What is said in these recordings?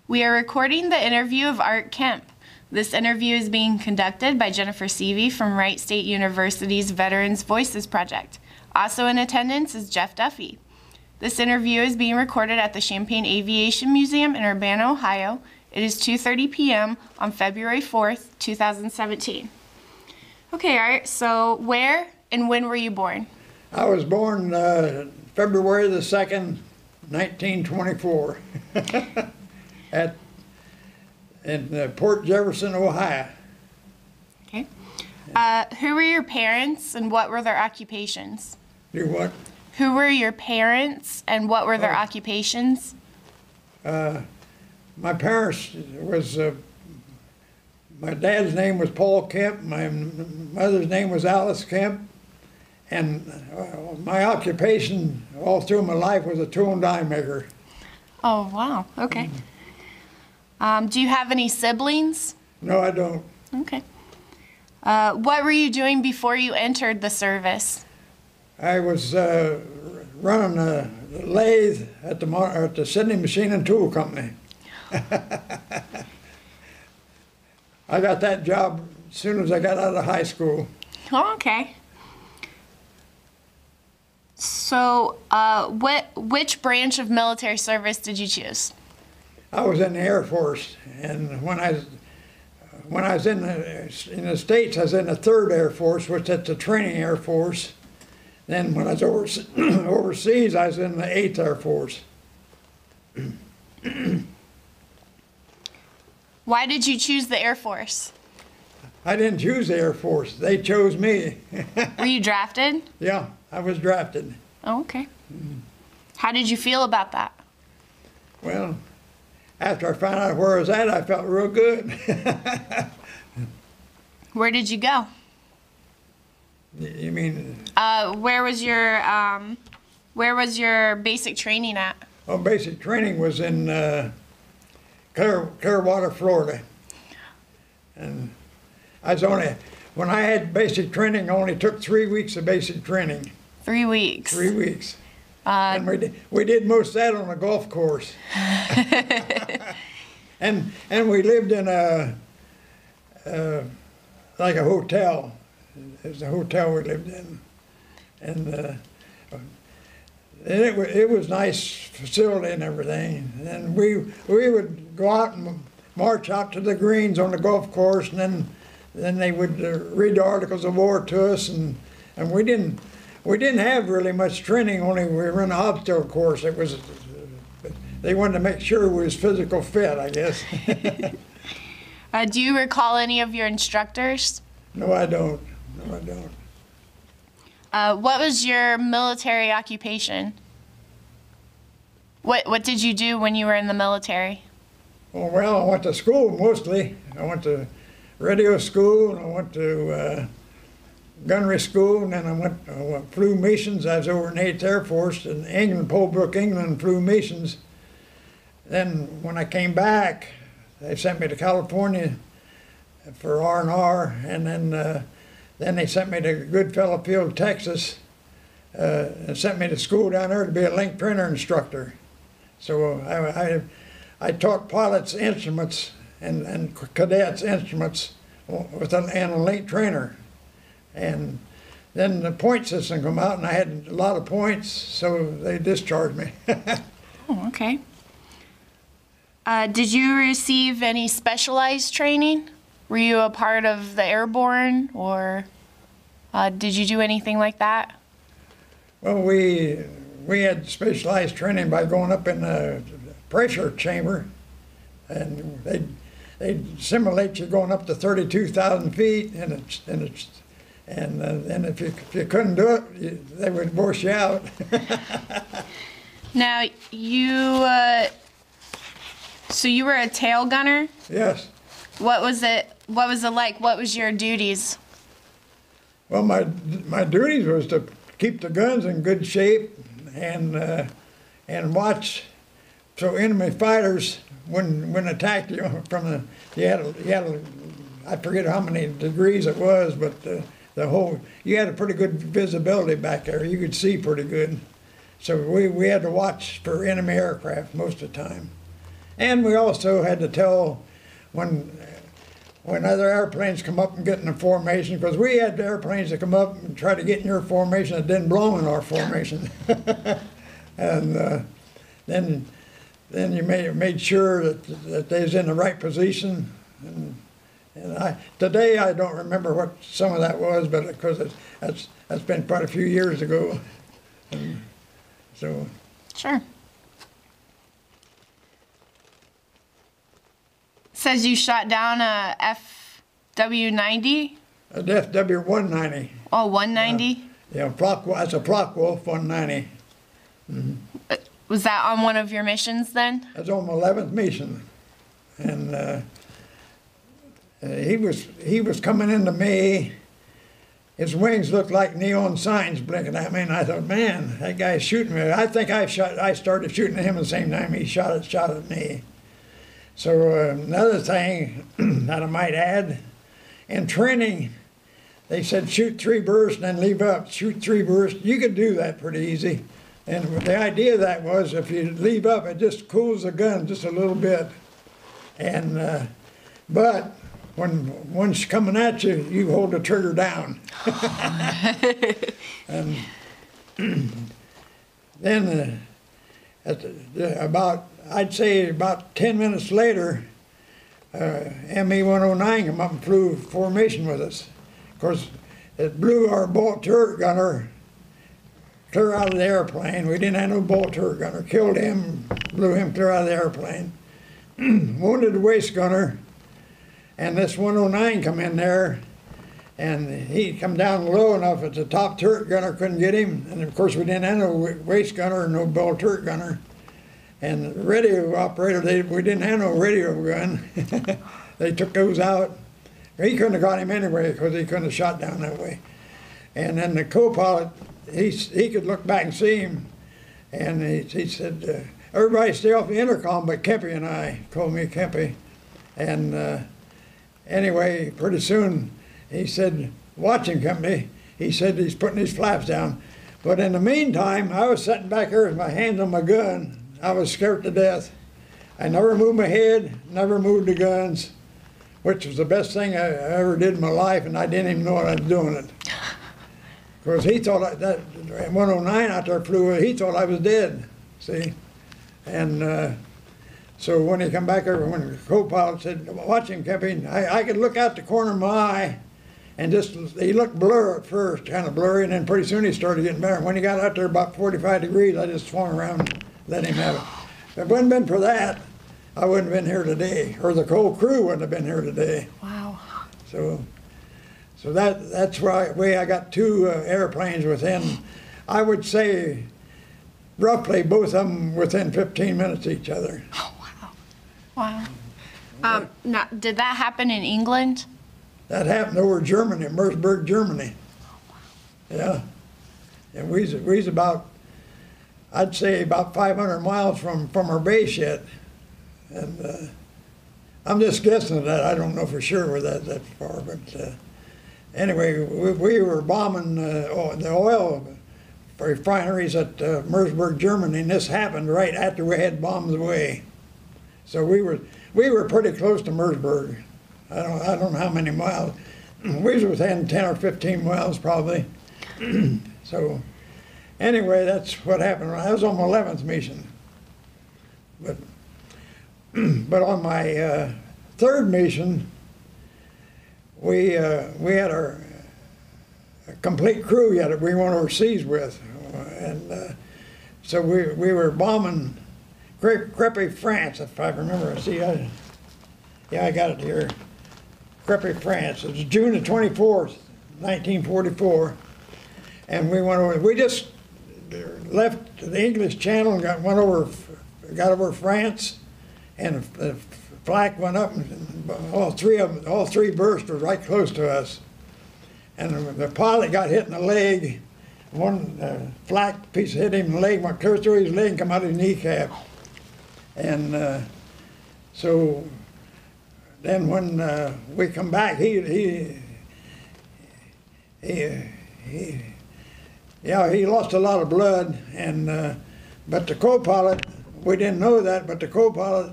We are recording the interview of Art Kemp. This interview is being conducted by Jennifer Seavey from Wright State University's Veterans Voices Project. Also in attendance is Jeff Duffy. This interview is being recorded at the Champaign Aviation Museum in Urbana, Ohio. It is 2:30 p.m. on February 4th, 2017. Okay, Art, so where and when were you born? I was born February the 2nd, 1924 in Port Jefferson, Ohio. Okay. Who were your parents and what were their occupations? Do what? Who were your parents and what were their occupations? My parents was, my dad's name was Paul Kemp, my mother's name was Alice Kemp, and my occupation all through my life was a tool and die maker. Oh, wow. Okay. Do you have any siblings? No, I don't. Okay. What were you doing before you entered the service? I was running a lathe at the Sydney Machine and Tool Company. I got that job as soon as I got out of high school. Oh, okay. So, which branch of military service did you choose? I was in the Air Force, and when I was in the States, I was in the 3rd Air Force, which is the training Air Force. Then when I was overseas, I was in the 8th Air Force. Why did you choose the Air Force? I didn't choose the Air Force. They chose me. Were you drafted? Yeah, I was drafted. Oh, okay. How did you feel about that? Well, after I found out where I was at, I felt real good. Where did you go? You mean? Where was your basic training at? Well, basic training was in Clearwater, Florida. And when I had basic training, I only took 3 weeks of basic training. 3 weeks? 3 weeks. And we did most of that on a golf course. and we lived in like a hotel. It was a hotel we lived in. And it was nice facility and everything. And we would go out and march out to the greens on the golf course, and then they would read the articles of war to us, and we didn't have really much training. Only we were in an obstacle course. It was they wanted to make sure we was physical fit, I guess. Do you recall any of your instructors? No, I don't. No, I don't. What was your military occupation? What did you do when you were in the military? Oh, well, I went to school mostly. I went to radio school, and I went to gunnery school, and then I flew missions. I was over in the 8th Air Force in England, Polbrook, England, flew missions. Then when I came back, they sent me to California for R&R, and then they sent me to Goodfellow Field, Texas, and sent me to school down there to be a link printer instructor. So I taught pilots instruments and cadets instruments with and a link trainer. And then the point system come out, and I had a lot of points, so they discharged me. Oh, okay. Did you receive any specialized training? Were you a part of the airborne, or did you do anything like that? Well, we had specialized training by going up in a pressure chamber, and they'd simulate you going up to 32,000 feet, and then if you couldn't do it, they would force you out. Now so you were a tail gunner? Yes. What was it like? What was your duties? Well, my duties was to keep the guns in good shape and watch so enemy fighters wouldn't attack you from I forget how many degrees it was, but you had a pretty good visibility back there. You could see pretty good. So we had to watch for enemy aircraft most of the time. And we also had to tell when other airplanes come up and get in the formation, because we had airplanes that come up and try to get in your formation that didn't belong in our formation. And then you made sure that they was in the right position. And today I don't remember what some of that was, but because that's been quite a few years ago. And so. Sure. Says you shot down a FW-90? A FW-190. Oh, 190? Yeah, that's a Flockwolf 190. Mm-hmm. Was that on one of your missions then? That's on my 11th mission. And he was coming into me. His wings looked like neon signs blinking at me, and I thought, man, that guy's shooting me. I think I started shooting at him at the same time he shot at me. So another thing that I might add, in training, they said shoot 3 bursts and then leave up. Shoot 3 bursts. You could do that pretty easy. And the idea of that was if you leave up, it just cools the gun just a little bit. And but when one's coming at you, you hold the trigger down. And then I'd say about 10 minutes later, ME-109 come up and flew formation with us. Of course, it blew our bolt turret gunner clear out of the airplane. We didn't have no bolt turret gunner. Killed him, blew him clear out of the airplane. Wounded the waist gunner, and this 109 come in there, and he come down low enough that the top turret gunner couldn't get him, and of course we didn't have no waist gunner or no bolt turret gunner. And the radio operator, we didn't have no radio gun. They took those out. He couldn't have got him anyway because he couldn't have shot down that way. And then the co-pilot, he could look back and see him, and he said, everybody stay off the intercom but Kempy and I. Called me Kempy. And anyway, pretty soon he said, watch him, Kempy. He said he's putting his flaps down. But in the meantime, I was sitting back there with my hands on my gun. I was scared to death. I never moved my head, never moved the guns, which was the best thing I ever did in my life, and I didn't even know what I was doing it. Because he thought that 109 out there flew, he thought I was dead, see? And so when he come back over, when the co-pilot said, watch him, Kempy, I could look out the corner of my eye, and he looked blurry at first, kind of blurry, and then pretty soon he started getting better. When he got out there about 45 degrees, I just swung around and let him have it. If it wouldn't have been for that, I wouldn't have been here today, or the whole crew wouldn't have been here today. Wow. So that's why I got 2 airplanes within, I would say, roughly both of them within 15 minutes of each other. Oh, wow. Wow. Now, did that happen in England? That happened over Germany, Merseburg, Germany. Oh, wow. Yeah. And we's about, I'd say about 500 miles from our base yet. And I'm just guessing at that. I don't know for sure where that's far, but anyway, we were bombing the oil refineries at Merseburg, Germany, and this happened right after we had bombs away. So we were pretty close to Merseburg. I don't know how many miles. We was within 10 or 15 miles probably. So anyway, that's what happened. I was on my 11th mission. But on my 3rd mission, we had our complete crew yet that we went overseas with, and so we were bombing Crepy, France, if I remember. See, I got it here. Crepy, France. It was June the 24th, 1944, and we went over. We just left the English Channel and got over France, and the flak went up, and all 3 bursts were right close to us. And the pilot got hit in the leg. One flak piece hit him in the leg, went clear through his leg and come out of his kneecap. And so then when we come back, he lost a lot of blood. And but the co-pilot, we didn't know that, but the co-pilot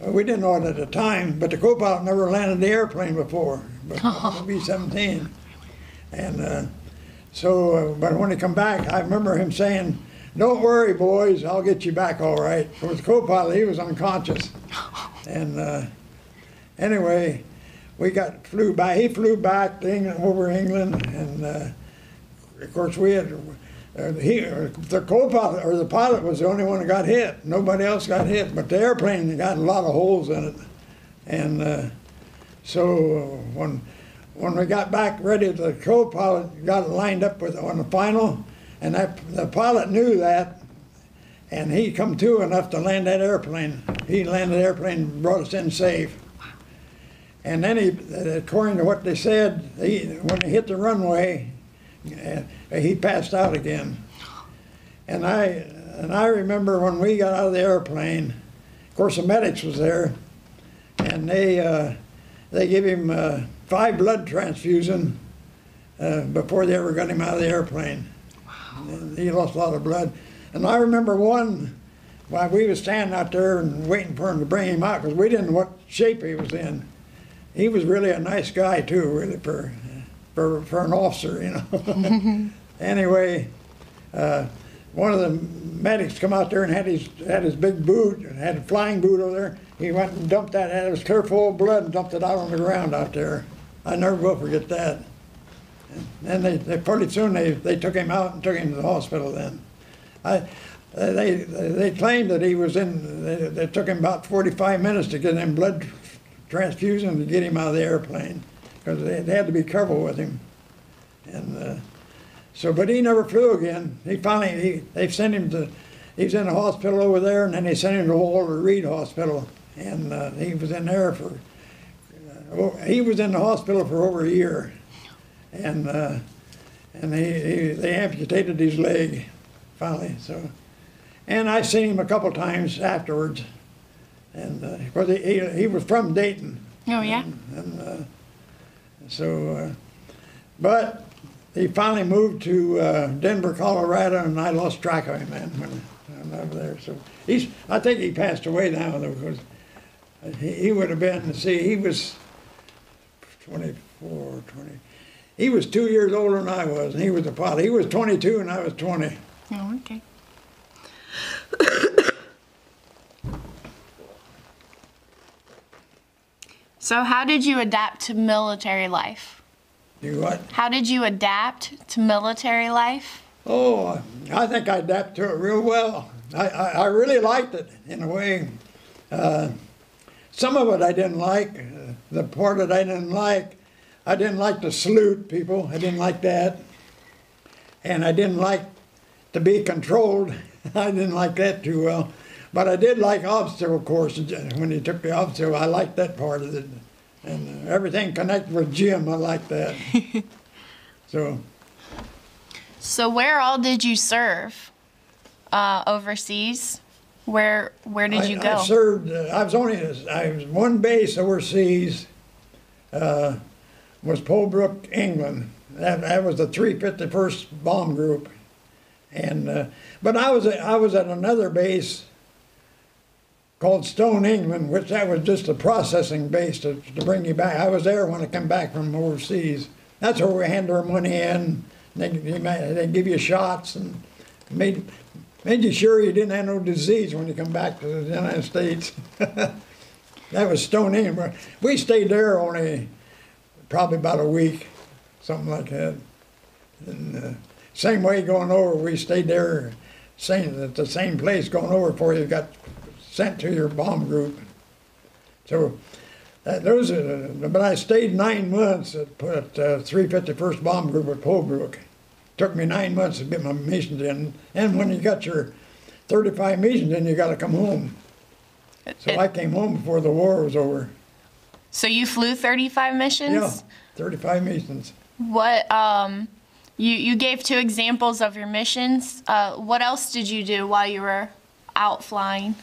We didn't know it at the time, but the co-pilot never landed the airplane before, but B-17. And but when he come back, I remember him saying, "Don't worry, boys, I'll get you back all right." With the co-pilot, he was unconscious. And anyway, flew back. He flew back to England, over England, and of course we had. The co-pilot or the pilot was the only one that got hit. Nobody else got hit, but the airplane got a lot of holes in it. And so when we got back ready, the co-pilot got lined up on the final, and the pilot knew that, and he come to enough to land that airplane. He landed the airplane and brought us in safe. And then according to what they said, when he hit the runway, he passed out again. And I remember when we got out of the airplane, of course the medics was there, and they gave him 5 blood transfusions before they ever got him out of the airplane. Wow. He lost a lot of blood. And I remember one, while we was standing out there and waiting for him to bring him out, because we didn't know what shape he was in. He was really a nice guy too, really, for an officer, you know. Anyway, one of the medics come out there and had his big boot, had a flying boot over there. He went and dumped that, and it was clear full of blood, and dumped it out on the ground out there. I never will forget that. And they pretty soon they took him out and took him to the hospital. Then, they claimed that he was in. They took him about 45 minutes to get him blood transfusion to get him out of the airplane, because they had to be careful with him. And but he never flew again. They sent him to. He was in the hospital over there, and then they sent him to Walter Reed Hospital, and he was in there for. He was in the hospital for over a year, and they amputated his leg, finally. So, and I seen him a couple times afterwards, and of course he was from Dayton. Oh yeah. But he finally moved to Denver, Colorado, and I lost track of him then when I'm over there. So I think he passed away now, though, because he would have been. See, he was 24, 20. He was 2 years older than I was, and he was a pilot. He was 22 and I was 20. Oh, okay. So how did you adapt to military life? Do what? How did you adapt to military life? Oh, I think I adapted to it real well. I really liked it in a way. Some of it I didn't like. The part that I didn't like to salute people. I didn't like that. And I didn't like to be controlled. I didn't like that too well. But I did like obstacle courses. When he took the obstacle, I liked that part of it. And everything connected with Jim, I liked that. So where all did you serve overseas? Where did you go? I served. I was one base overseas. Was Polbrook, England. That was the 351st Bomb Group, and but I was at another base called Stone, England, which that was just a processing base to bring you back. I was there when I come back from overseas. That's where we hand our money in. They give you shots and made you sure you didn't have no disease when you come back to the United States. That was Stone, England. We stayed there only probably about a week, something like that. And same way going over, we stayed there, at the same place going over before you got sent to your bomb group. So but I stayed 9 months at 351st Bomb Group at Polbrook. Took me 9 months to get my missions in, and when you got your 35 missions in, you got to come home. So I came home before the war was over. So you flew 35 missions? Yeah, 35 missions. What, you gave 2 examples of your missions. What else did you do while you were out flying?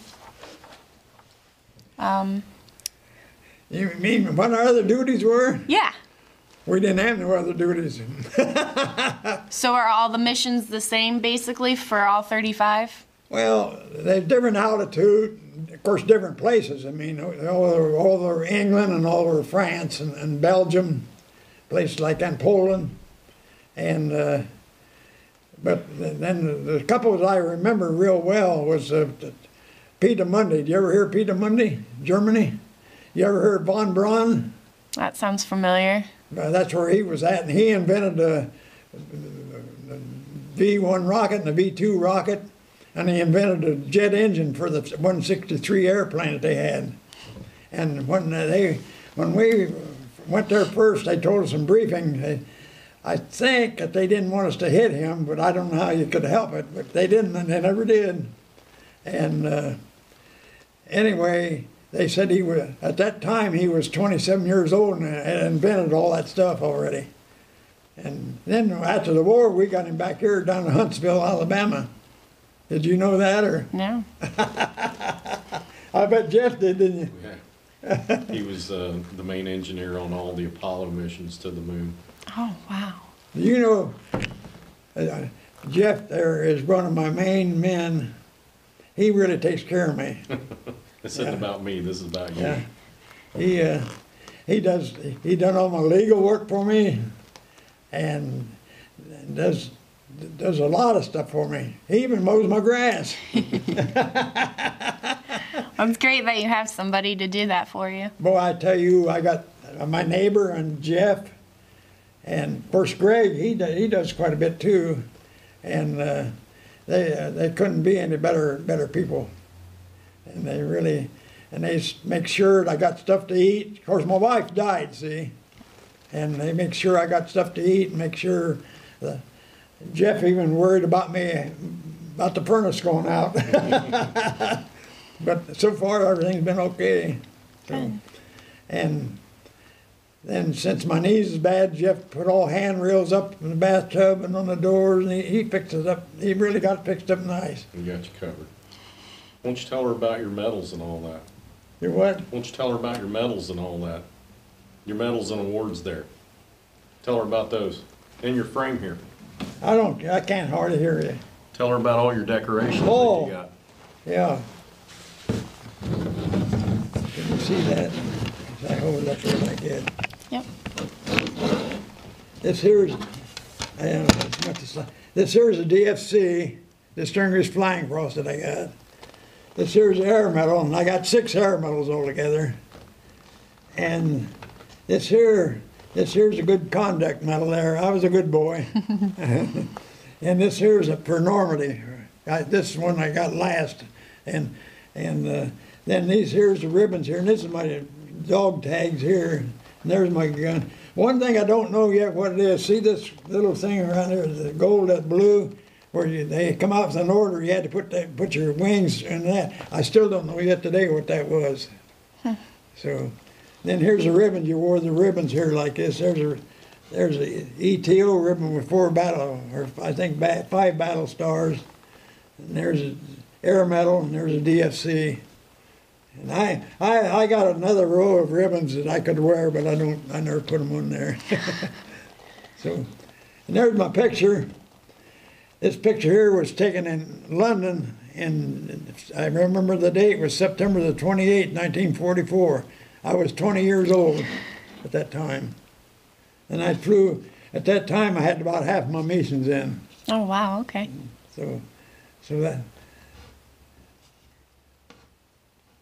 You mean what our other duties were? Yeah. We didn't have no other duties. So are all the missions the same, basically, for all 35? Well, there's different altitude, of course, different places. I mean, all over England and all over France and Belgium, places like that, Poland, and but then the couple that I remember real well was Piedemonte. Did you ever hear Piedemonte, Germany? You ever heard von Braun? That sounds familiar. That's where he was at, and he invented the V1 rocket and the V2 rocket, and he invented a jet engine for the 163 airplane that they had. And when we went there first, they told us in briefing, I think that they didn't want us to hit him, but I don't know how you could help it, but they didn't, and they never did. And anyway, they said he was, at that time, he was 27 years old and had invented all that stuff already. And then after the war, we got him back here down in Huntsville, Alabama. Did you know that, or? No. I bet Jeff did, didn't you? Yeah. He was the main engineer on all the Apollo missions to the moon. Oh, wow. You know, Jeff there is one of my main men. He really takes care of me. This isn't about me, this is about you. Yeah. He done all my legal work for me, and does a lot of stuff for me. He even mows my grass. Well, it's great that you have somebody to do that for you. Boy, I tell you, I got my neighbor and Jeff, and of course Greg. He does quite a bit too, and they couldn't be any better people, and they make sure that I got stuff to eat. Of course, my wife died, see, and they make sure I got stuff to eat and make sure. Jeff even worried about me, about the furnace going out. But so far, everything's been okay. So, and then since my knees is bad, Jeff put all handrails up in the bathtub and on the doors, and he fixed it up. He really got it fixed up nice. We got you covered. Why don't you tell her about your medals and all that? Your what? Why don't you tell her about your medals and all that? Your medals and awards there. Tell her about those. In your frame here. I can't hardly hear you. Tell her about all your decorations Oh. that you got. Yeah. Can you see that? I hold it up there like that. Yep. This here's, I don't know, it's much to this here's a DFC, Distinguished Flying Cross that I got. This here's the air medal, and I got 6 air medals altogether. And this here's a good conduct medal there. I was a good boy. And this here's for enormity. This one I got last. And then these here's the ribbons here, and this is my dog tags here. And there's my gun. One thing I don't know yet what it is. See this little thing around there, the gold, that blue, where they come out with an order. You had to put your wings in that. I still don't know yet today what that was. So. Then here's the ribbons. You wore the ribbons here like this. There's a ETO ribbon with 4 battle, or I think 5 battle stars. And there's an air medal, and there's a DFC. And I got another row of ribbons that I could wear, but I never put them on there. So, and there's my picture. This picture here was taken in London, and I remember the date was September the 28th, 1944. I was 20 years old at that time. And I flew, at that time I had about half my missions in. Oh, wow, okay. So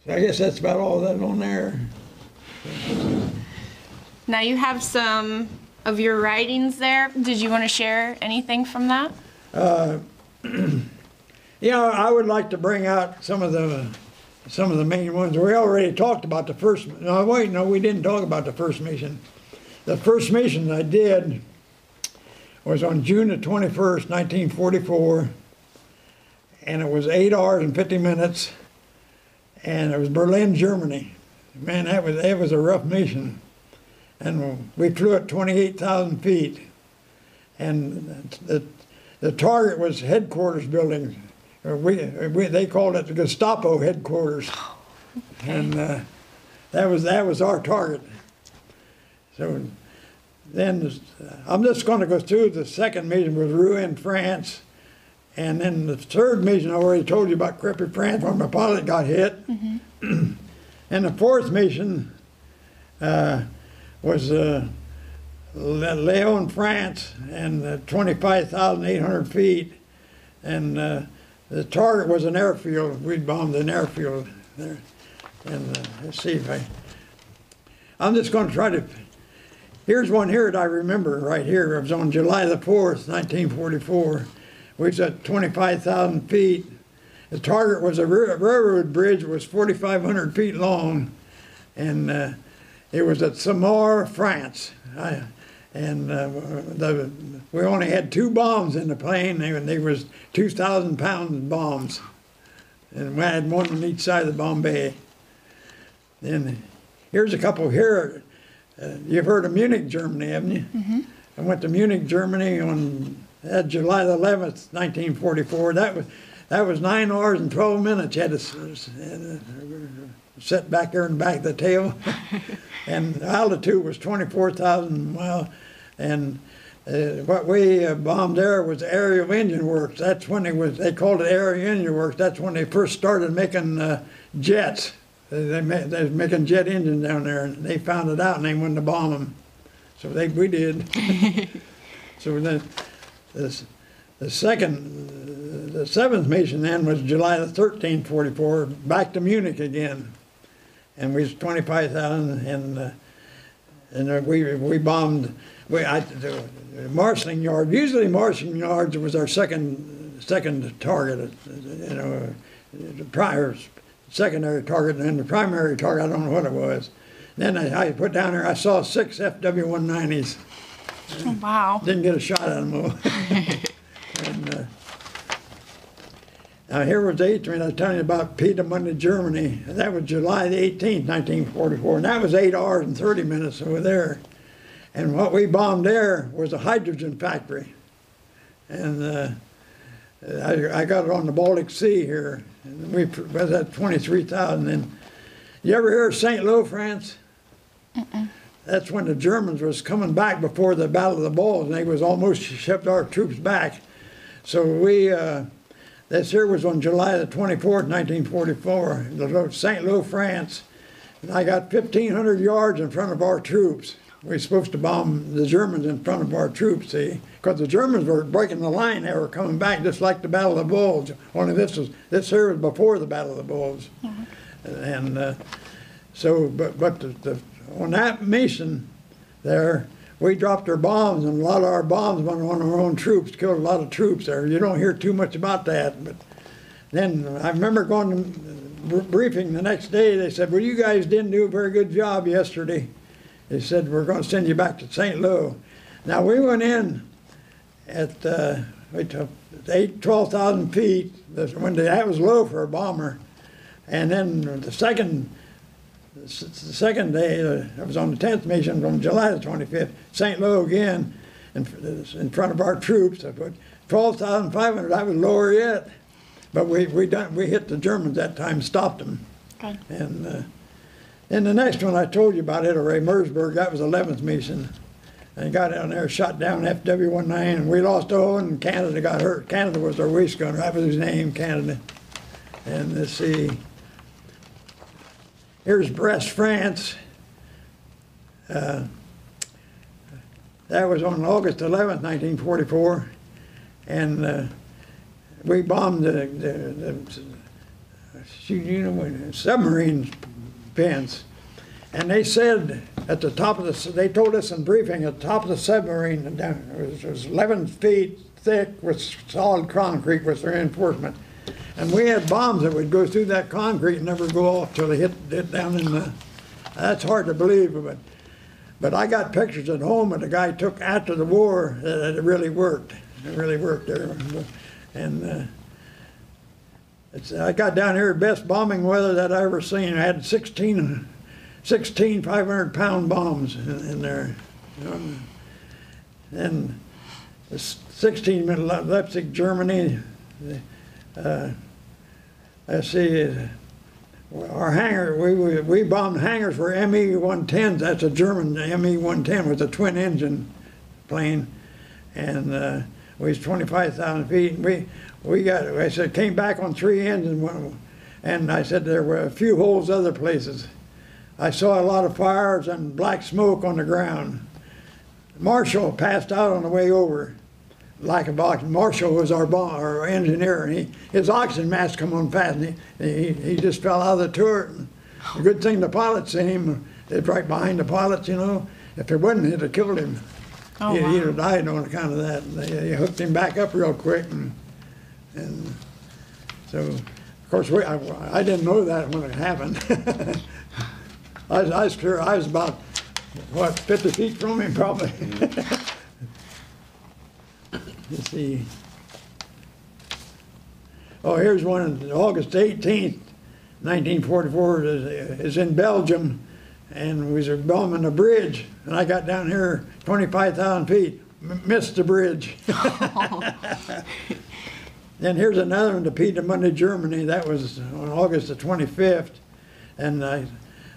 I guess that's about all that on there. Now you have some of your writings there. Did you want to share anything from that? Yeah, I would like to bring out some of the main ones. We already talked about the first. No, wait, no, we didn't talk about the first mission. The first mission I did was on June the 21st, 1944, and it was 8 hours and 50 minutes, and it was Berlin, Germany. Man, that was a rough mission, and we flew at 28,000 feet, and the target was headquarters building. They called it the Gestapo headquarters, okay. And that was our target. So then I'm just going to go through the second mission with Rouen, France, And then the third mission, I already told you about Crepy, France, where my pilot got hit. And the fourth mission was Lyon, France, and 25,800 feet. And the target was an airfield. We bombed an airfield there. And let's see if I'm just going to try to. Here's one here that I remember right here. It was on July the 4th, 1944. We was at 25,000 feet. The target was a railroad bridge. It was 4,500 feet long, and it was at Samar, France. We only had 2 bombs in the plane. They was 2,000-pound bombs, and we had one on each side of the bomb bay. Then here's a couple here. You've heard of Munich, Germany, haven't you? I went to Munich, Germany on July the 11th, 1944. That was 9 hours and 12 minutes. You had to sit back there in the back of the tail. And the altitude was 24,000 miles. And what we bombed there was aerial engine works. That's when they called it aerial engine works. That's when they first started making jets. They was making jet engines down there, and they found it out, and they wanted to bomb them. So we did. So then the seventh mission then was July the 13th, 44, back to Munich again, and we was 25,000, and we bombed. Marshalling yard. Usually marshalling yards was our second target. The prior secondary target, and the primary target, I don't know what it was. Then I put down there, I saw 6 FW-190s. Oh, wow. Didn't get a shot at them all. And, now here was the 8th, I was telling you about Piedemonte, Germany. That was July the 18th, 1944, and that was 8 hours and 30 minutes over there. And what we bombed there was a hydrogen factory. And I got it on the Baltic Sea here. And we was at 23,000. And you ever hear of St. Lo, France? That's when the Germans was coming back before the Battle of the Bulge, and they was almost shipped our troops back. So this here was on July the 24th, 1944, St. Lo, France. And I got 1,500 yards in front of our troops. We were supposed to bomb the Germans in front of our troops, see? Because the Germans were breaking the line. They were coming back just like the Battle of the Bulge. Only this here was before the Battle of the Bulge. And on that mission there, we dropped our bombs, and a lot of our bombs went on our own troops, killed a lot of troops there. You don't hear too much about that. But then I remember going to briefing the next day. They said, well, you guys didn't do a very good job yesterday. They said, we're going to send you back to St. Lo. Now, we went in at 12,000 feet. That was low for a bomber. And then the second day, I was on the 10th mission on July the 25th, St. Lo again, in front of our troops. I put 12,500. I was lower yet. But we hit the Germans that time, stopped them. Okay. And then the next one I told you about, Italy, Mersburg, that was 11th mission. And got down there, shot down FW-19, and we lost all, and Canada got hurt. Canada was our waist gunner. That was his name, Canada. And let's see. Here's Brest, France. That was on August 11th, 1944. And we bombed the submarine pins. And they said at the top of they told us in briefing, at the top of the submarine, it was 11 feet thick with solid concrete with reinforcement. And we had bombs that would go through that concrete and never go off till they hit down in the, that's hard to believe, but I got pictures at home that the guy took after the war that it really worked. It really worked there. And I got down here, best bombing weather that I ever seen. I had 16 500-pound bombs in there. And 16 Leipzig, Germany. Let's see, our hangar, we bombed hangars for Me-110s. That's a German Me-110 with a twin engine plane. And We was 25,000 feet, and I said, came back on 3 ends, and I said there were a few holes other places. I saw a lot of fires and black smoke on the ground. Marshall passed out on the way over. Lack of oxygen. Marshall was our engineer, and his oxygen mask come on fast, and he just fell out of the turret. The good thing the pilot seen him. It's right behind the pilots, you know. If it wasn't, it'd have killed him. Oh, He'd wow. have died on account of that. They hooked him back up real quick, and so, of course, I didn't know that when it happened. I was about, what, 50 feet from him, probably. Let's see. Oh, here's one on August 18th, 1944. Is in Belgium, and we were bombing a bridge, and I got down here 25,000 feet, missed the bridge. Then here's another one to Pietermünde, Germany. That was on August the 25th, and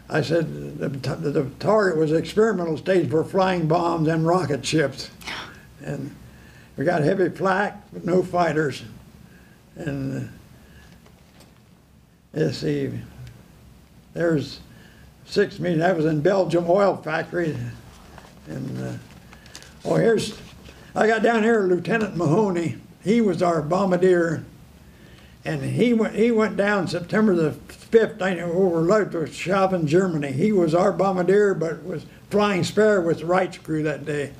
I said the target was experimental stage for flying bombs and rocket ships, and we got heavy flak but no fighters. And let's see, there's 6 meters. That was in Belgium oil factory. And I got down here Lieutenant Mahoney. He was our bombardier, and he went down September the 5th over Ludwigshafen, Germany. He was our bombardier, but was flying spare with the Wright crew that day.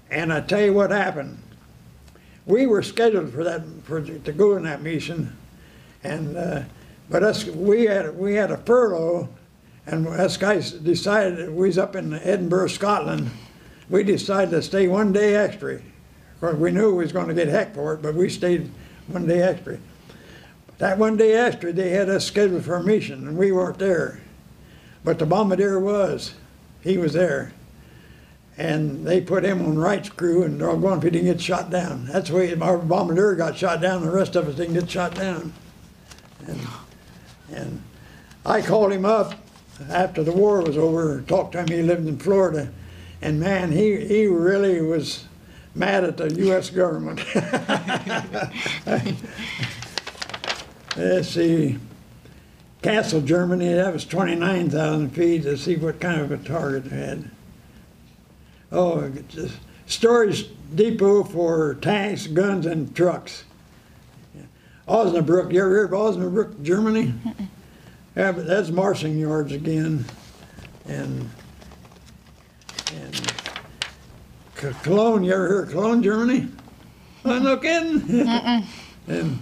And I tell you what happened. We were scheduled to go in that mission, and but we had a furlough, and us guys decided that we was up in Edinburgh, Scotland. We decided to stay 1 day extra. Of course, we knew we was going to get heck for it, but we stayed 1 day extra. That 1 day extra, they had us scheduled for a mission, and we weren't there. But the bombardier was. He was there. And they put him on Wright's crew, and they're all going if he didn't get shot down. That's the way our bombardier got shot down, the rest of us didn't get shot down. And I called him up after the war was over, talked to him. He lived in Florida, and man, he really was mad at the U.S. government. Let's see, Kassel, Germany, that was 29,000 feet. Let's see what kind of a target it had. Oh, just storage depot for tanks, guns, and trucks. Osnabrück, you ever heard of Osnabrück, Germany? Yeah, but that's marching yards again. And Cologne, you ever heard of Cologne, Germany? Oh, no kidding. And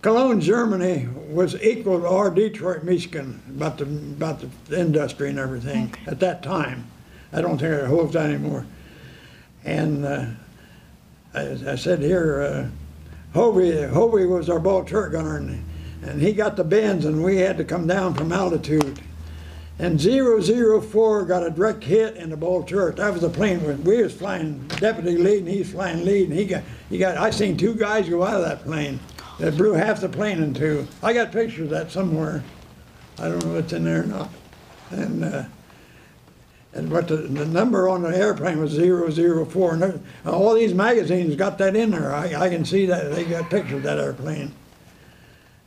Cologne, Germany was equal to our Detroit, Michigan, about the industry and everything at that time. I don't think it holds that anymore. And I said here, Hovey was our ball turret gunner, and he got the bends, and we had to come down from altitude. And 004 got a direct hit in the ball turret. That was the plane we was flying deputy lead, and he's flying lead, and he got. I seen 2 guys go out of that plane. That blew half the plane in 2. I got pictures of that somewhere. I don't know if it's in there or not. But the number on the airplane was 004. And all these magazines got that in there. I can see that. They got pictures of that airplane.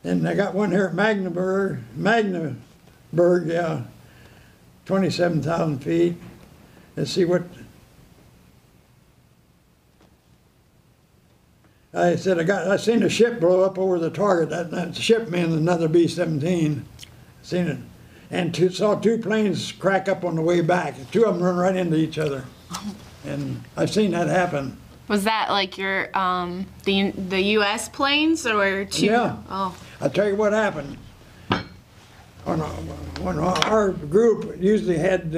And they got one here at Magdeburg, yeah, 27,000 feet. Let's see what. I said I seen a ship blow up over the target. That ship manned another B-17. Seen it. And saw 2 planes crack up on the way back. 2 of them run right into each other. And I've seen that happen. Was that like your the U.S. planes or 2? Yeah. Oh. I'll tell you what happened. On our group usually had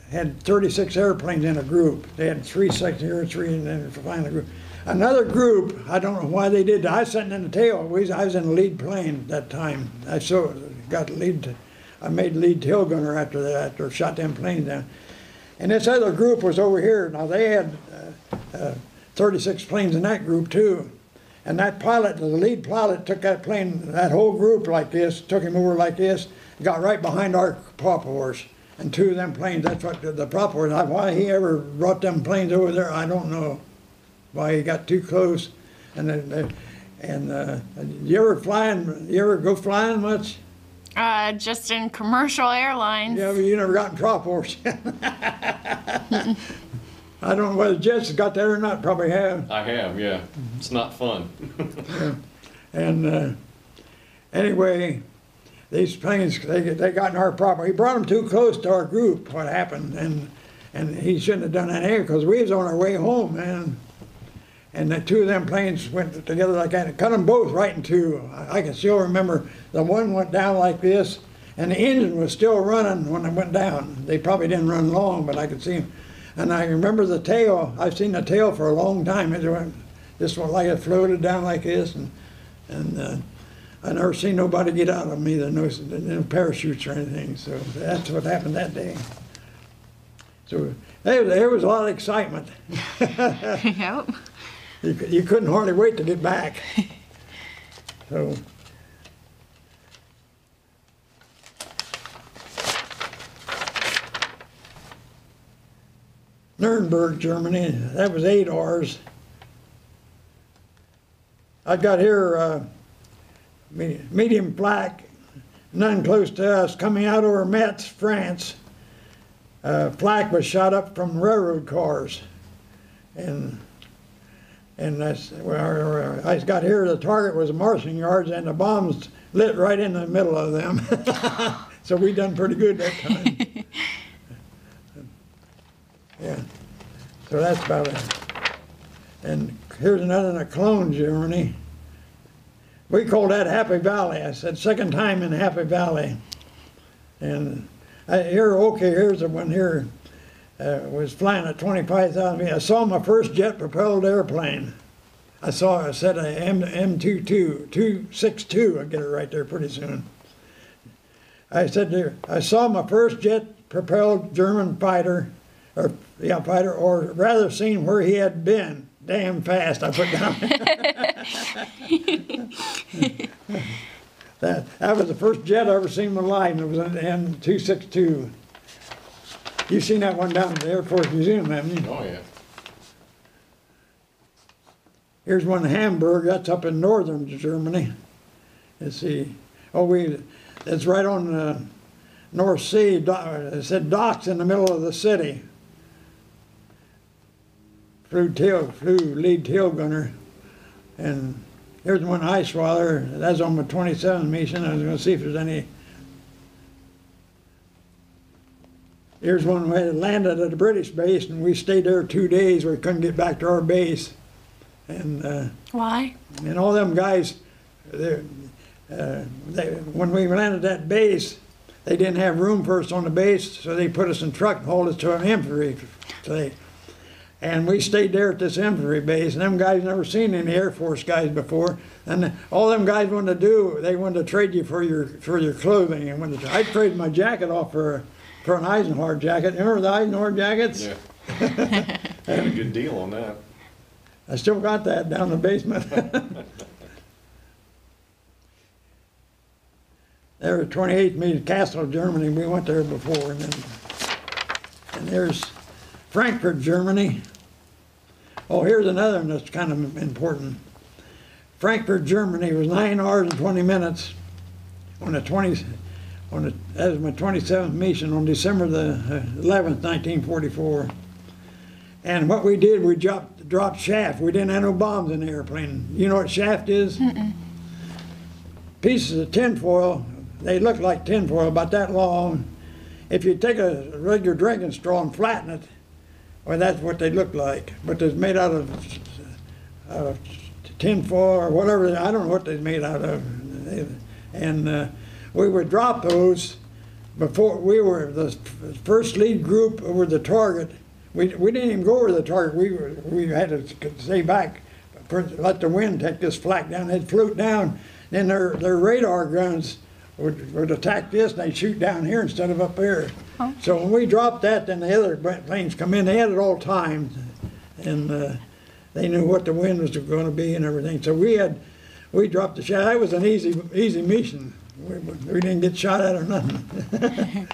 36 airplanes in a group. They had 3 sections here, 3, and then finally group. Another group, I don't know why they did that. I was sitting in the tail. I was in the lead plane at that time. I made lead tail gunner after that, after I shot them planes down. And this other group was over here. Now they had 36 planes in that group too. And that pilot, the lead pilot, took that plane, that whole group like this, took him over like this, got right behind our pop horse. And two of them planes, that's what the problem was. Why he ever brought them planes over there, I don't know. Why he got too close. And you ever go flying much? Just in commercial airlines. Yeah, but you never got in prop horse. I don't know whether Jess got that or not, probably have. I have, yeah. It's not fun. Yeah. And anyway, these planes, they got in our property. He brought them too close to our group, what happened. And he shouldn't have done that anyway, because we was on our way home, man. And the two of them planes went together like that. It cut them both right in two. I can still remember the one went down like this, and the engine was still running when it went down. They probably didn't run long, but I could see them. And I remember the tail. I've seen the tail for a long time. It went, this one like it floated down like this, and I never seen nobody get out of them either. No parachutes or anything. So that's what happened that day. So there was a lot of excitement. Yep. You couldn't hardly wait to get back. So. Nuremberg, Germany, that was 8 hours. I got here medium flak, none close to us, coming out over Metz, France. Flak was shot up from railroad cars. And that's where I got here, the target was the marshalling yards, and the bombs lit right in the middle of them. So we done pretty good that time. Yeah, so that's about it. And here's another in Cologne, Germany. We called that Happy Valley. I said, second time in Happy Valley. And here's the one here. Was flying at 25,000 feet. I saw my first jet-propelled airplane. I said an M262. I'll get it right there pretty soon. I said there, I saw my first jet-propelled German fighter, or rather seen where he had been. Damn fast, I put down. That was the first jet I ever seen in my life, and it was an M262. You've seen that one down at the Air Force Museum, haven't you? Oh, yeah. Here's one in Hamburg. That's up in northern Germany. Let's see. It's right on the North Sea. It said docks in the middle of the city. Flew lead tail gunner. And here's one Eisweiler. That's on my 27th mission. I was going to see if there's any. Here's one we had landed at a British base, and we stayed there 2 days. We couldn't get back to our base. And why? And all them guys, when we landed at that base, they didn't have room for us on the base, so they put us in truck and hauled us to an infantry. And we stayed there at this infantry base, and them guys never seen any Air Force guys before. And all them guys wanted to do, they wanted to trade you for your clothing. And I traded my jacket off for an Eisenhower jacket. Remember the Eisenhower jackets? Yeah. Had a good deal on that. I still got that down in the basement. There was 28th Meet Kassel, Germany. We went there before. And there's Frankfurt, Germany. Oh, here's another one that's kind of important. Frankfurt, Germany was 9 hours and 20 minutes on that was my 27th mission on December the 11th, 1944. And what we did, we dropped shaft. We didn't have no bombs in the airplane. You know what shaft is? Mm-mm. Pieces of tinfoil. They look like tinfoil, about that long. If you take a regular drinking straw and flatten it, well, that's what they look like. But they're made out of tinfoil or whatever. I don't know what they're made out of. And we would drop those before we were the first lead group over the target. We didn't even go over the target. We had to stay back, let the wind take this flak down. They'd float down. Then their radar guns would attack this, and they'd shoot down here instead of up there. Oh. So when we dropped that, then the other planes come in. They had it all timed, and they knew what the wind was going to be and everything. So we dropped the shot. That was an easy mission. We didn't get shot at or nothing.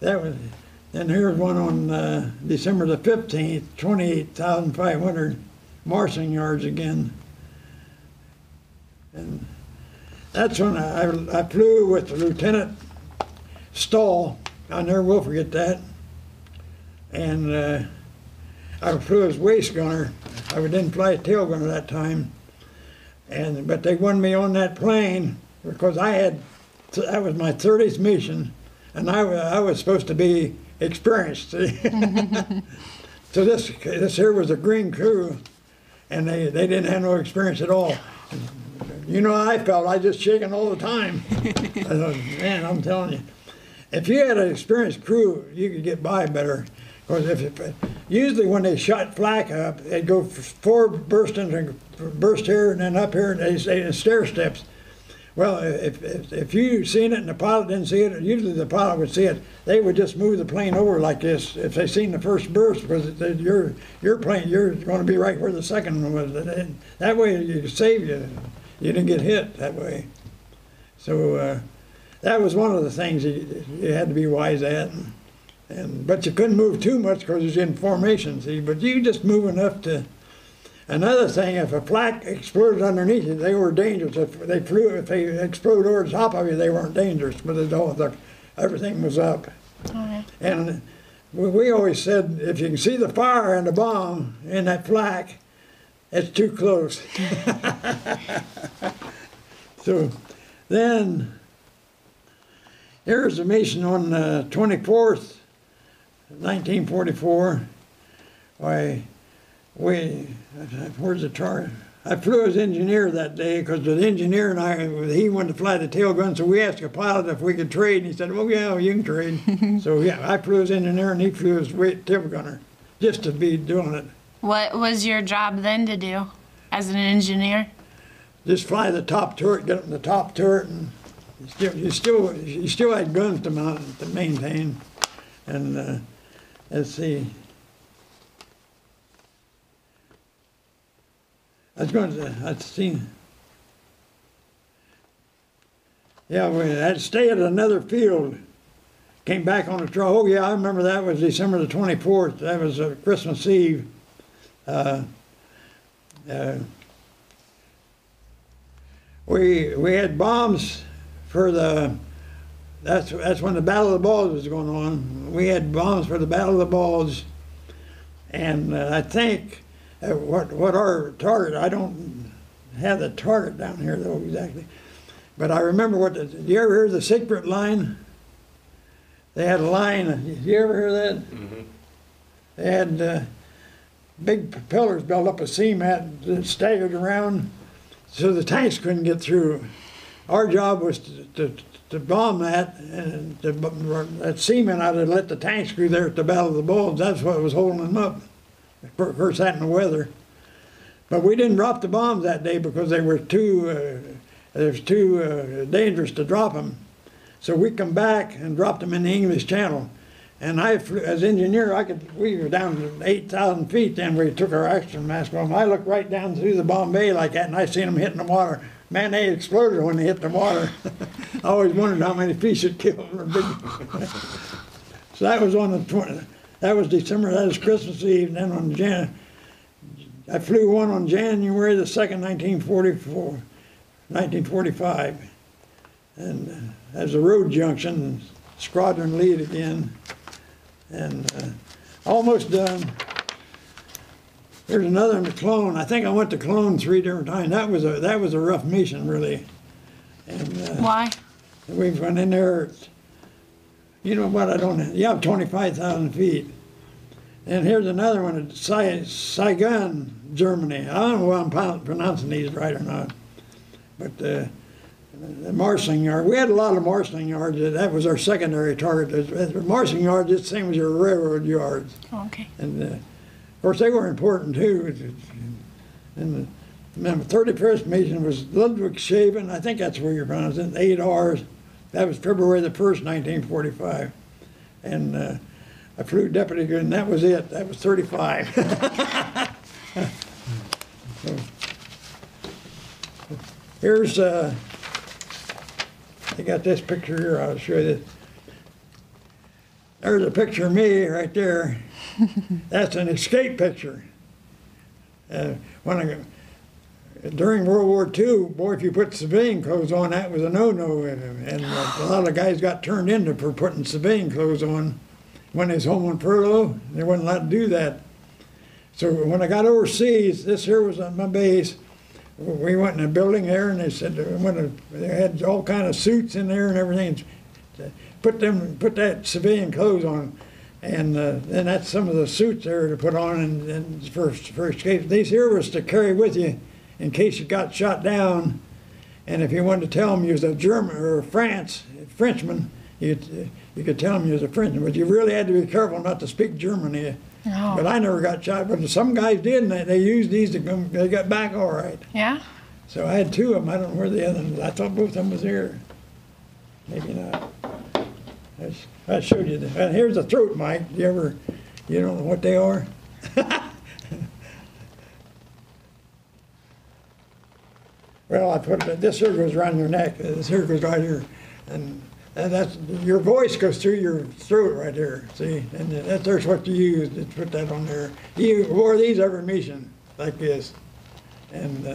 that was, and here's one on December the 15th, 28,500 marshalling yards again. And that's when I flew with Lieutenant Stahl. I never will forget that. And I flew as waist gunner. I didn't fly a tail gunner that time. But they wanted me on that plane because that was my 30th mission, and I was supposed to be experienced. So this here was a green crew, and they didn't have no experience at all. You know how I felt, I just shaking all the time. I thought, man, I'm telling you, if you had an experienced crew, you could get by better. Because usually when they shot flak up, they'd go forward burst here and then up here, and they say stair steps. Well, if you seen it and the pilot didn't see it, usually the pilot would see it. They would just move the plane over like this if they seen the first burst, because your plane, you're going to be right where the second one was. That way you save you. You didn't get hit that way. So that was one of the things you had to be wise at. But you couldn't move too much because it was in formation, see. But you just move enough to. Another thing, if a flak exploded underneath you, they were dangerous. If they exploded over the top of you, they weren't dangerous. But everything was up. Okay. And we always said, if you can see the fire and the bomb in that flak, it's too close. So then, here's the mission on the 24th, 1944. Where's the chart? I flew as engineer that day because the engineer and he wanted to fly the tail gun, so we asked a pilot if we could trade, and he said, "Oh yeah, you can trade." So yeah, I flew as engineer and he flew as tail gunner, just to be doing it. What was your job then to do as an engineer? Just fly the top turret, get up in the top turret, and you still had guns to maintain. And let's see. I'd seen. Yeah, we had to stay at another field. Came back on the trail. Oh yeah, I remember that was December the 24th. That was Christmas Eve. We had bombs for that's when the Battle of the Bulge was going on. We had bombs for the Battle of the Bulge, and I think what our target, I don't have the target down here though exactly, but I remember did you ever hear the secret line? They had a line, did you ever hear that? Mm-hmm. They had big propellers built up a cement that staggered around so the tanks couldn't get through. Our job was to bomb that, and that cement out and let the tanks go there at the Battle of the Bulge. That's what was holding them up. Of course, that and the weather. But we didn't drop the bombs that day because they were too dangerous to drop them. So we come back and dropped them in the English Channel. And I, as engineer, we were down to 8,000 feet then. We took our oxygen mask off. I looked right down through the bomb bay like that, and I seen them hitting the water. Man, they exploded when they hit the water. I always wondered how many fish it killed. So that was on the 20th. That was December, that was Christmas Eve, and then I flew one on January the 2nd, 1945. And as a road junction, squadron lead again. And almost done. There's another in the Clone. I think I went to Clone 3 different times. That was a rough mission, really. And why? We went in there. You know what? You have 25,000 feet. And here's another one at Saigon, Germany. I don't know if I'm pronouncing these right or not. But the marshalling yard, we had a lot of marshalling yards. That was our secondary target. The marshalling yards, it's the same as your railroad yards. Okay. And of course, they were important too. And the 31st mission was Ludwigshafen. I think that's where you're pronouncing it, 8 R's. That was February the 1st, 1945. And I flew deputy, and that was it. That was 35. So, here's, I got this picture here. I'll show you this. There's a picture of me right there. That's an escape picture. During World War II, boy, if you put civilian clothes on, that was a no-no. And a lot of guys got turned in for putting civilian clothes on when they was home on furlough. They wasn't allowed to do that. So when I got overseas, this here was on my base. We went in a building there, and they said they had all kind of suits in there and everything. Put that civilian clothes on, and then that's some of the suits there to put on and for escape. These here was to carry with you in case you got shot down, and if you wanted to tell them you was a German or a Frenchman, you could tell them you was a Frenchman, but you really had to be careful not to speak German. Oh. But I never got shot, but some guys did, and they used these to come, they got back all right. Yeah? So I had 2 of them. I don't know where the other one was. I thought both of them was here. Maybe not. I showed you that. And here's a throat mic. You don't know what they are? Well, I put this here goes around your neck. This here goes right here, and that's your voice goes through your throat right there. See, and there's what you use to put that on there. You wore these every mission like this, and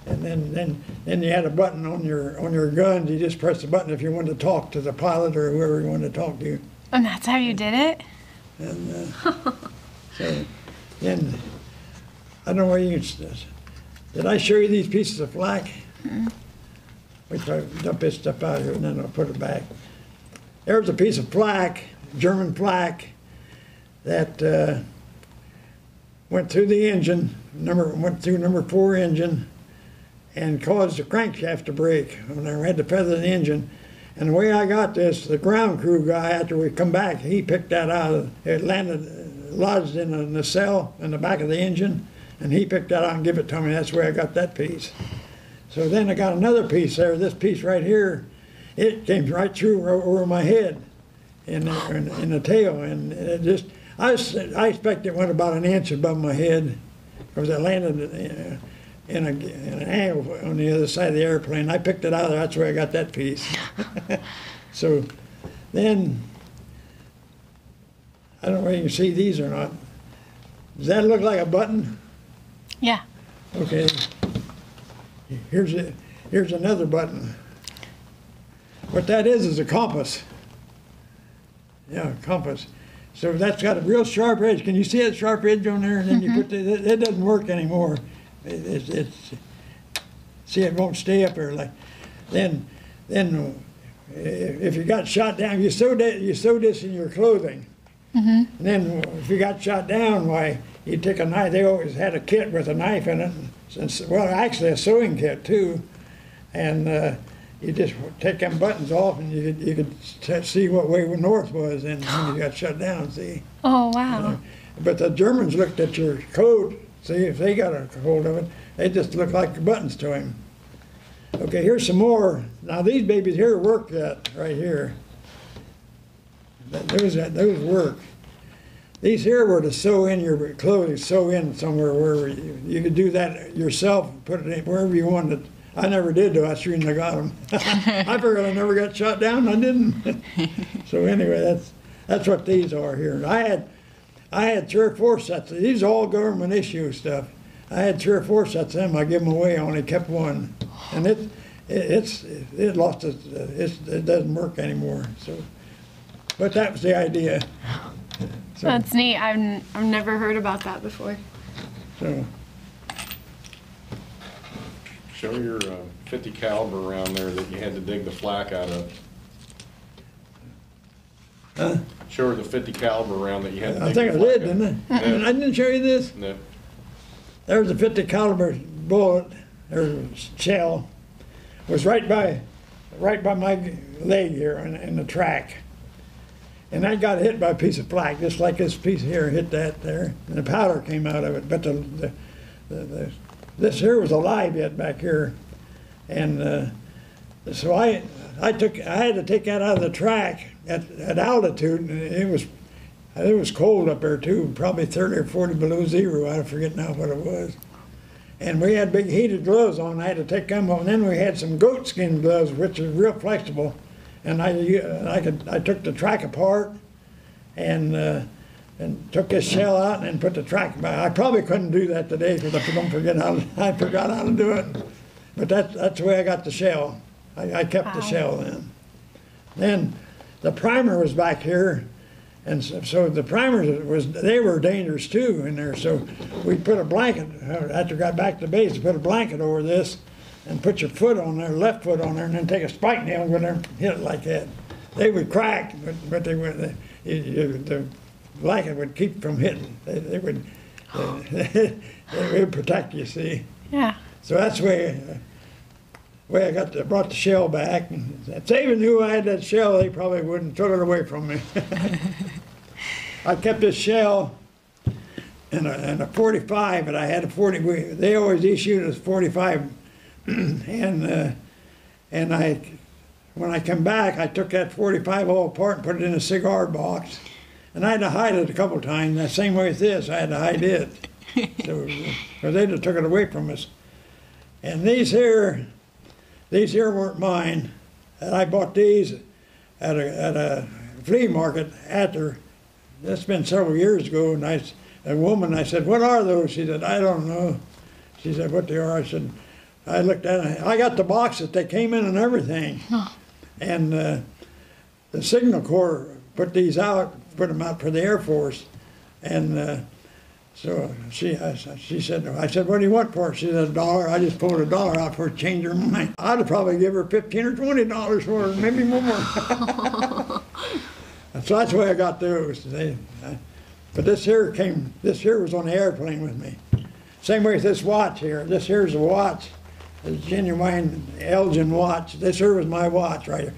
then you had a button on your guns. You just press the button if you wanted to talk to the pilot or whoever you wanted to talk to. And that's how you did it? And so then I don't know where you can. Did I show you these pieces of flak? Mm-hmm. We try to dump this stuff out here and then I'll put it back. There's a piece of flak, German flak, that went through the engine, went through number 4 engine, and caused the crankshaft to break when I had to feather the engine. And the way I got this, the ground crew guy, after we come back, he picked that out. It lodged in a nacelle in the back of the engine, and he picked that out and gave it to me. That's where I got that piece. So then I got another piece there. This piece right here, it came right through over my head in the tail, and it just, I expect it went about an inch above my head because it landed in an angle on the other side of the airplane. I picked it out of there. That's where I got that piece. So then, I don't know whether you can see these or not. Does that look like a button? Yeah. Okay. Here's another button. What that is a compass. Yeah, compass. So that's got a real sharp edge. Can you see that sharp edge on there? And then you put it doesn't work anymore. See, it won't stay up there. Like then if you got shot down, you sewed this in your clothing. And then if you got shot down, why, you take a knife. They always had a kit with a knife in it. Well, actually a sewing kit too. And you just take them buttons off, and you could see what way north was, and when you got shut down. See. Oh wow! But the Germans looked at your coat. See if they got a hold of it. They just looked like buttons to him. Okay, here's some more. Now these babies here work yet, right here. Those work. These here were to sew in your clothing, sew in somewhere where you could do that yourself, put it in wherever you wanted. I never did, though. I shouldn't have got them. I figured I never got shot down. I didn't. So anyway, that's what these are here. I had 3 or 4 sets. These are all government issue stuff. I had 3 or 4 sets of them. I give them away. I only kept one, and it lost its. It doesn't work anymore. So, but that was the idea. So, that's neat. I've never heard about that before. So. Show your 50 caliber around there that you had to dig the flak out of. Huh? Show her the 50 caliber round that you had to I dig think the I flak did, out. didn't I? No. I didn't show you this? No. There's a 50 caliber bullet, or shell, was right by my leg here in the track. And I got hit by a piece of flak, just like this piece here hit that there, and the powder came out of it. But this here was alive yet back here, and so I had to take that out of the track at altitude, and it was cold up there too, probably 30 or 40 below zero. I forget now what it was. And we had big heated gloves on. I had to take them off, and then we had some goat skin gloves, which are real flexible. And I took the track apart, and took this shell out and then put the track back. I probably couldn't do that today because I forgot how to do it. But that's the way I got the shell. I kept the shell then. Then the primer was back here, and so the primers they were dangerous too in there. So we put a blanket after I got back to base. Put a blanket over this, and put your foot on there, left foot on there, and then take a spike nail and go there and hit it like that. They would crack, but they would. The blanket would keep from hitting. They would. They would protect you. See. Yeah. So that's the way I brought the shell back. And if they even knew I had that shell, they probably wouldn't took it away from me. I kept this shell in a 45, but I had a 40. They always issued us 45, and when I come back, I took that 45 all apart and put it in a cigar box, and I had to hide it a couple times. The same way as this, I had to hide it, so because they just took it away from us. And these here weren't mine. And I bought these at a flea market after. That's been several years ago. And a woman, I said, "What are those?" She said, "I don't know." She said, "What they are?" I said, I looked at it. I got the box that they came in and everything. And the Signal Corps put these out, put them out for the Air Force. And so she said, I said, "What do you want for it?" She said, $1. I just pulled $1 out for her to change her mind. I'd have probably give her $15 or $20 for it, maybe more. So that's the way I got those. But this here was on the airplane with me. Same way with this watch here. This here's a watch. A genuine Elgin watch. This here was my watch right here.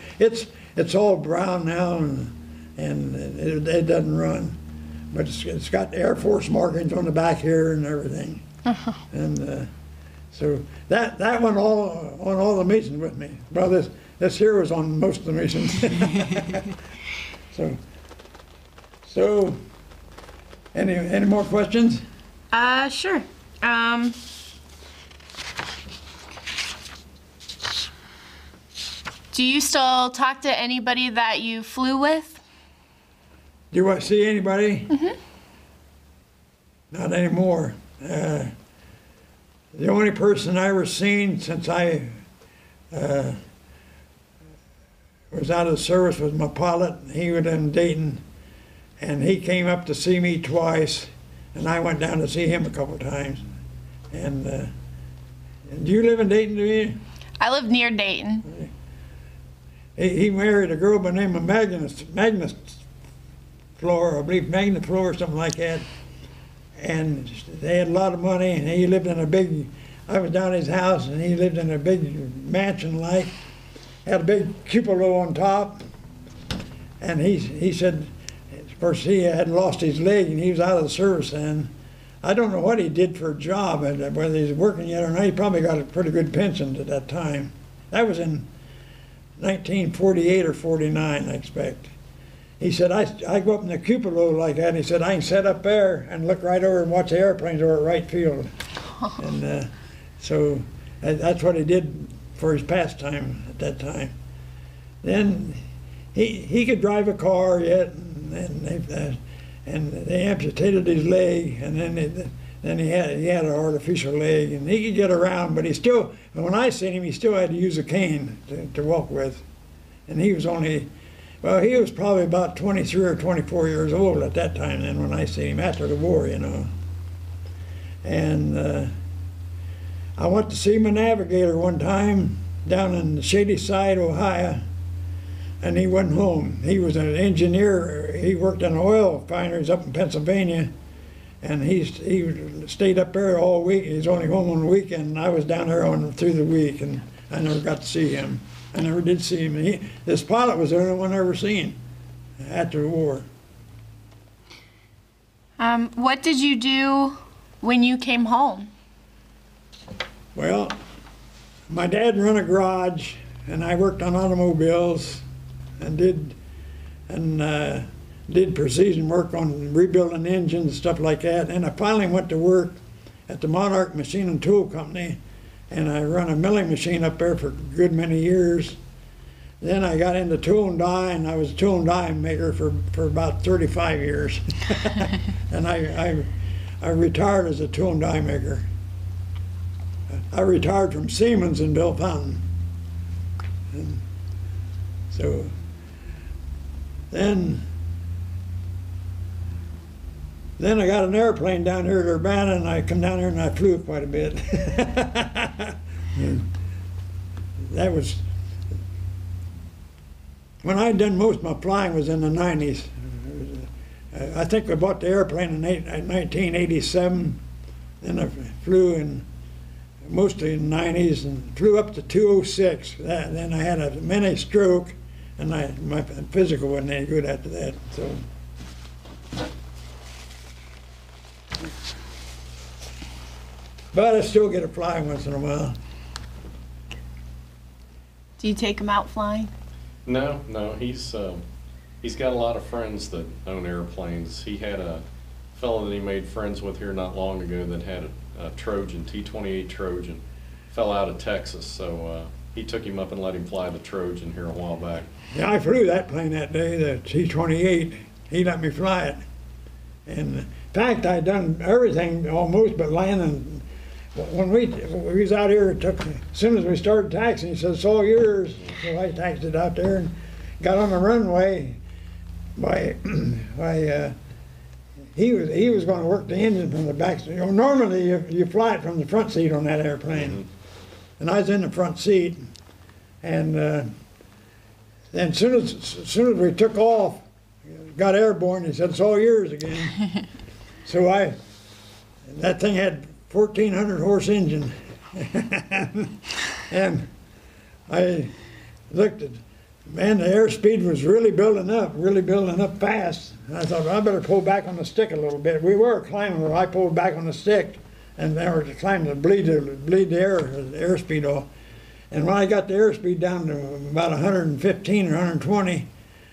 It's all brown now and it doesn't run. But it's got Air Force markings on the back here and everything. And so that went all on all the missions with me. Well, this here was on most of the missions. So any more questions? Sure. Do you still talk to anybody that you flew with? Do you want to see anybody? Mm-hmm. Not anymore. The only person I ever seen since I was out of the service was my pilot. He was in Dayton, and he came up to see me twice, and I went down to see him a couple times. And do you live in Dayton, do you? I live near Dayton. He married a girl by the name of Magnus Floor, I believe Magnus Floor or something like that. And they had a lot of money, and he lived in I was down at his house, and he lived in a big mansion like, had a big cupola on top. And he said, first he had lost his leg, and he was out of the service then. I don't know what he did for a job, whether he's working yet or not. He probably got a pretty good pension at that time. That was in 1948 or 49, I expect. He said, I go up in the cupola like that, and he said, I can sit up there and look right over and watch the airplanes over at right field. And so that's what he did for his pastime at that time. Then he could drive a car yet, and they amputated his leg, and then he had an artificial leg, and he could get around, but when I seen him, he still had to use a cane to walk with. And he was he was probably about 23 or 24 years old at that time then when I seen him, after the war, you know. And I went to see my navigator one time down in Shady Side, Ohio, and he wasn't home. He was an engineer. He worked in oil refineries up in Pennsylvania, and he stayed up there all week. He was only home on the weekend, and I was down there through the week, and I never got to see him. I never did see him. This pilot was the only one I ever seen after the war. What did you do when you came home? Well, my dad ran a garage, and I worked on automobiles, and did precision work on rebuilding engines and stuff like that. And I finally went to work at the Monarch Machine and Tool Company, and I run a milling machine up there for a good many years. Then I got into tool and die, and I was a tool and die maker for about 35 years. And I retired as a tool and die maker. I retired from Siemens in Bellefontaine. And so then I got an airplane down here at Urbana, and I come down here and I flew quite a bit. That was, when I'd done most of my flying was in the 90s. I think I bought the airplane in 1987, and I flew in mostly in the 90s and flew up to 206. Then I had a mini stroke, and my physical wasn't any good after that. So. But I still get to fly once in a while. Do you take him out flying? No, he's got a lot of friends that own airplanes. He had a fellow that he made friends with here not long ago that had a Trojan, T-28 Trojan, fell out of Texas, so he took him up and let him fly the Trojan here a while back. Yeah, I flew that plane that day, the T-28. He let me fly it. And in fact, I'd done everything almost but landing. When we was out here, as soon as we started taxiing, he said, "It's all yours." So I taxied out there and got on the runway. He was going to work the engine from the back seat. Normally, you fly it from the front seat on that airplane. Mm-hmm. And I was in the front seat. And then as soon as we took off, got airborne, he said, "It's all yours again." So that thing had 1,400 horse engine. And I looked at, man, the airspeed was really building up fast. And I thought, well, I better pull back on the stick a little bit. We were climbing where I pulled back on the stick, and they were climbing to bleed the airspeed off. And when I got the airspeed down to about 115 or 120,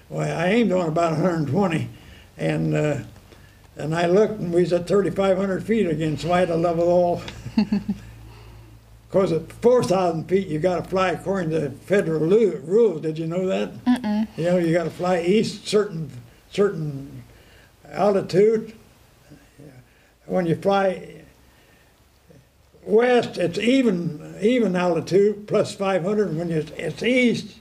well, I aimed on about 120, and I looked, and we was at 3,500 feet again, so I had to level off. Because at 4,000 feet, you got to fly according to federal rules. Did you know that? Mm-mm. You know, you got to fly east certain altitude. When you fly west, it's even altitude plus 500. And when it's east,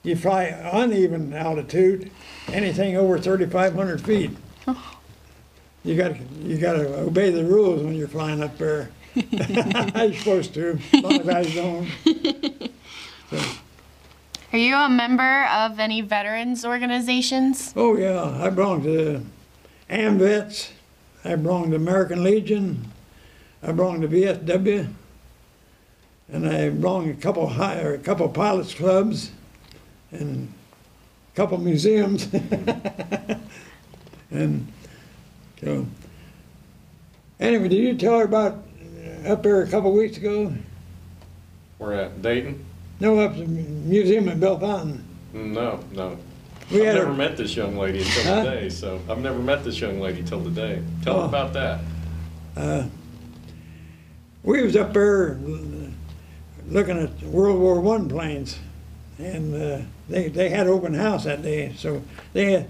you fly uneven altitude. Anything over 3,500 feet. Oh. You got to obey the rules when you're flying up there. You're supposed to. A lot of guys don't. So. Are you a member of any veterans organizations? Oh yeah, I belong to AMVETS. I belong to American Legion. I belong to VSW, and I belong to a couple pilots clubs, and a couple museums, and so. Anyway, did you tell her about up there a couple weeks ago? We're at Dayton? No, up at the museum in Bellefontaine. No. I've We never met this young lady until today, so I've never met this young lady till today. Tell her about that. We was up there looking at World War I planes, and they had open house that day, so they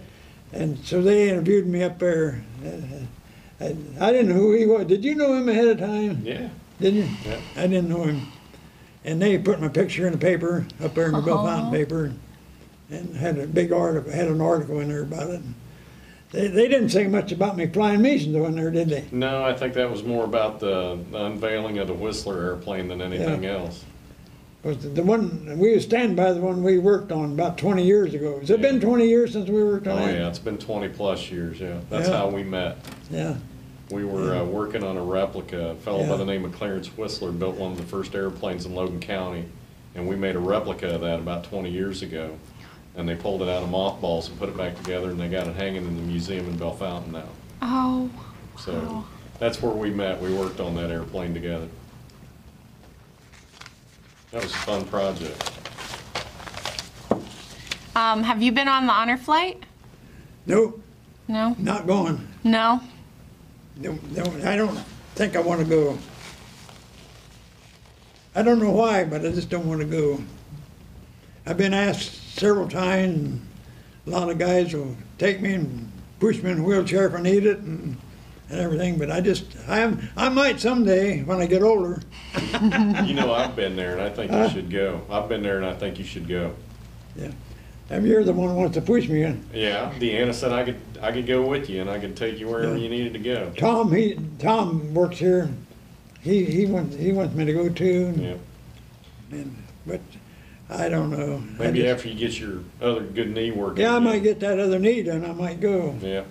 interviewed me up there. I didn't know who he was. Did you know him ahead of time? Yeah. Didn't you? Yeah. I didn't know him. And they put my picture in the paper, up there in the Bellefontaine paper, and had a big article, had an article in there about it. They didn't say much about me flying missions in there, did they? No, I think that was more about the unveiling of the Whistler airplane than anything else. Was the one, we was standing by the one we worked on about 20 years ago. Has it been 20 years since we worked on it? Oh yeah, it's been 20 plus years, yeah. That's how we met. Yeah. We were working on a replica. A fellow by the name of Clarence Whistler built one of the first airplanes in Logan County, and we made a replica of that about 20 years ago. And they pulled it out of mothballs and put it back together, and they got it hanging in the museum in Bellefontaine now. Oh. So that's where we met. We worked on that airplane together. That was a fun project. Have you been on the honor flight? Nope. No? Not going. No? No, I don't think I want to go. I don't know why, but I just don't want to go. I've been asked several times. And a lot of guys will take me and push me in a wheelchair if I need it and everything. But I might someday when I get older. You know, I've been there, and I think you should go. I've been there, and I think you should go. Yeah. And you're the one who wants to push me in. Yeah, Deanna said I could go with you, and I could take you wherever you needed to go. Tom works here. He wants me to go too. Yeah. But I don't know. Maybe after you get your other good knee working. Yeah, I might get that other knee done. I might go. Yeah.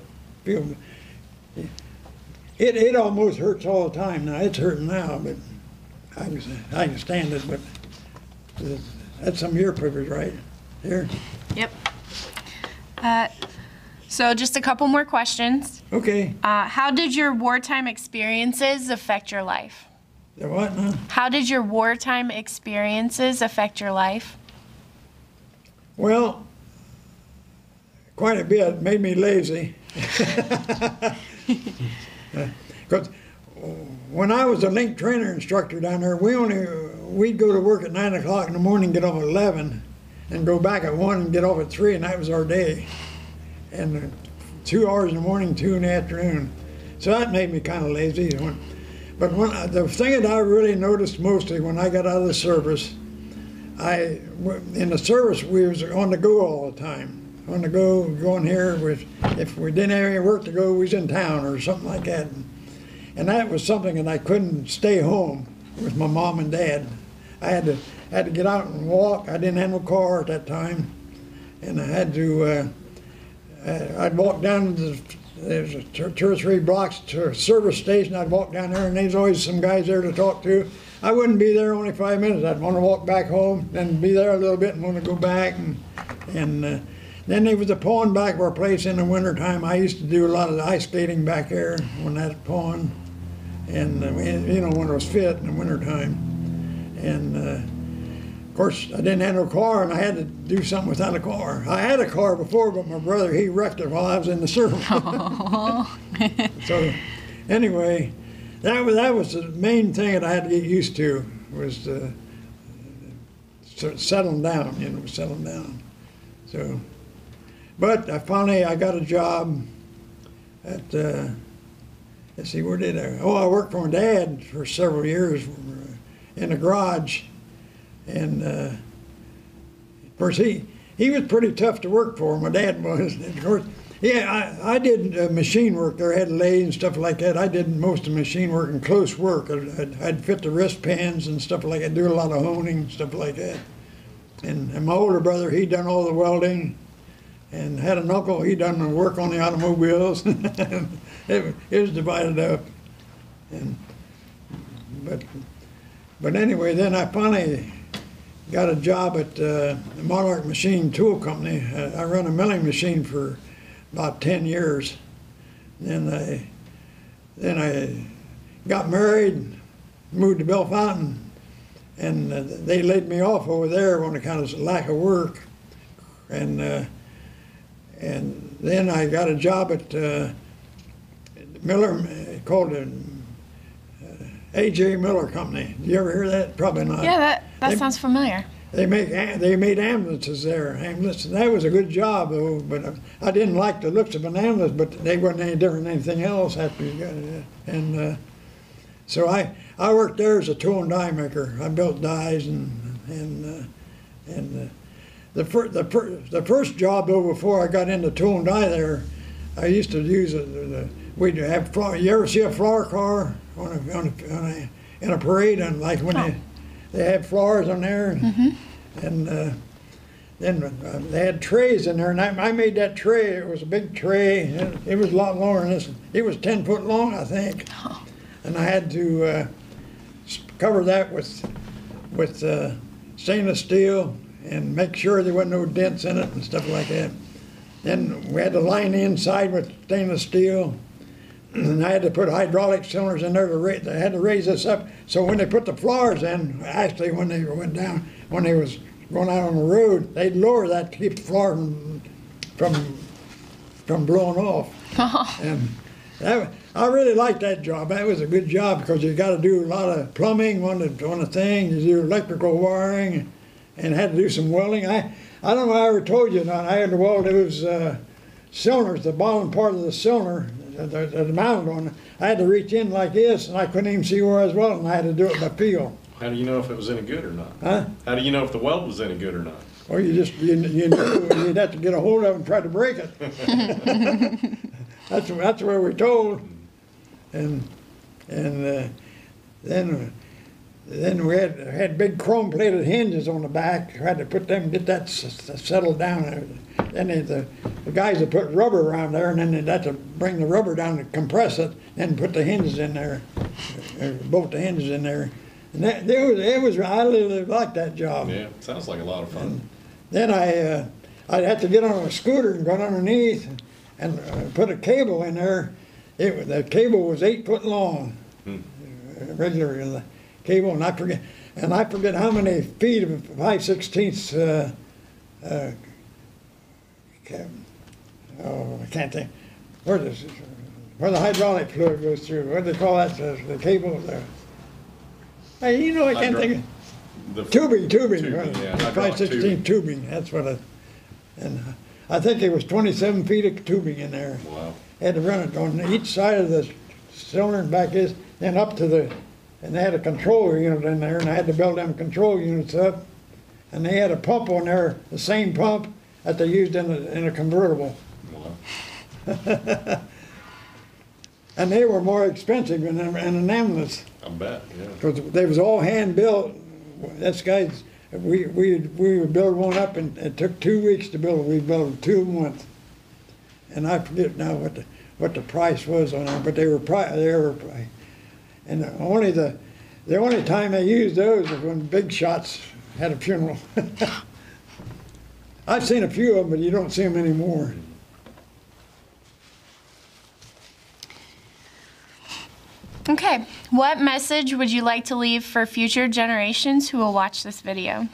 It almost hurts all the time now. It's hurting now, but I can stand it. But that's some of your privilege, right? Here. Yep. So just a couple more questions. Okay. How did your wartime experiences affect your life? The what now? How did your wartime experiences affect your life? Well, quite a bit. It made me lazy. Because when I was a link trainer instructor down there, we'd go to work at 9 o'clock in the morning, get off at 11, and go back at 1 and get off at 3, and that was our day. And 2 hours in the morning, 2 in the afternoon. So that made me kind of lazy. But the thing that I really noticed mostly when I got out of the service, in the service we was on the go all the time. On the go, going here. If we didn't have any work to go, we was in town or something like that. And that was something that I couldn't stay home with my mom and dad. I had to get out and walk. I didn't have no car at that time, and I had to. I'd walk down there's 2 or 3 blocks to a service station. I'd walk down there, and there's always some guys there to talk to. I wouldn't be there only 5 minutes. I'd want to walk back home, then be there a little bit and want to go back. And then there was a pond back of our place in the wintertime. I used to do a lot of ice skating back there when that pond. And, you know, when it was fit in the wintertime. And, of course, I didn't have no car, and I had to do something without a car. I had a car before, but my brother, he wrecked it while I was in the service. So, anyway, that was the main thing that I had to get used to, was settling down, settling down. So, but I got a job at, let's see, where did I? Oh, I worked for my dad for several years in the garage. And of course, he was pretty tough to work for. My dad was. And of course, yeah, I did machine work there. I had lathe and stuff like that. I did most of the machine work and close work. I'd fit the wristbands and stuff like that, do a lot of honing, stuff like that. And my older brother, he done all the welding, and had an uncle, he done the work on the automobiles. It was divided up. But anyway, then I finally got a job at the Monarch Machine Tool Company. I run a milling machine for about 10 years. Then I got married, moved to Bellefontaine, and they laid me off over there on account of lack of work. And then I got a job at Miller, called it A.J. Miller Company. Did you ever hear that? Probably not. Yeah, that sounds familiar. They made ambulances there. That was a good job though, but I didn't like the looks of an ambulance, but they weren't any different than anything else after you got it. And so I worked there as a tool and die maker. I built dies and the first job though, before I got into tool and die there, I used to use we'd have flower. You ever see a flower car in a parade, and like when they had flowers on there, and then they had trays in there, and I made that tray. It was a big tray. It was a lot longer than this. It was 10 foot long, I think, and I had to cover that with stainless steel and make sure there wasn't no dents in it and stuff like that. Then we had to line the inside with stainless steel. And I had to put hydraulic cylinders in there they had to raise this up. So when they put the flowers in, actually when they went down, when they was going out on the road, they'd lower that to keep the flower from blowing off. And I really liked that job. That was a good job because you got to do a lot of plumbing on the thing. You do electrical wiring, and had to do some welding. I I don't know if I ever told you, I had to weld those cylinders, the bottom part of the cylinder, the mount on it. I had to reach in like this, and I couldn't even see where I was welding. I had to do it by feel. How do you know if it was any good or not? Huh? How do you know if the weld was any good or not? Well, you knew you'd have to get a hold of it and try to break it. That's what we were told. And then we had big chrome plated hinges on the back. We had to put them, get that settled down. Then the guys would put rubber around there, and then they'd have to bring the rubber down to compress it, and put the hinges in there, bolt the hinges in there. And I really liked that job. Yeah, it sounds like a lot of fun. And then I'd have to get on a scooter and go underneath and put a cable in there. The cable was 8 foot long, regular cable, and I forget how many feet of 5/16. I can't think. Where the hydraulic fluid goes through. What do they call that? The cable. Hey, you know, I can't think of tubing. Yeah, 5/16 tubing. That's what and I think it was 27 feet of tubing in there. Wow. Had to run it on each side of the cylinder and back then up to and they had a control unit in there, and I had to build them control units up. And they had a pump on there, the same pump that they used in a convertible. Wow. And they were more expensive than an ambulance. I bet, yeah. Because they was all hand built. That's guys, we would build one up, and it took 2 weeks to build it. We built 2 a month. And I forget now what the price was on them, but they were and the only time they used those was when big shots had a funeral. I've seen a few of them, but you don't see them anymore. Okay, what message would you like to leave for future generations who will watch this video?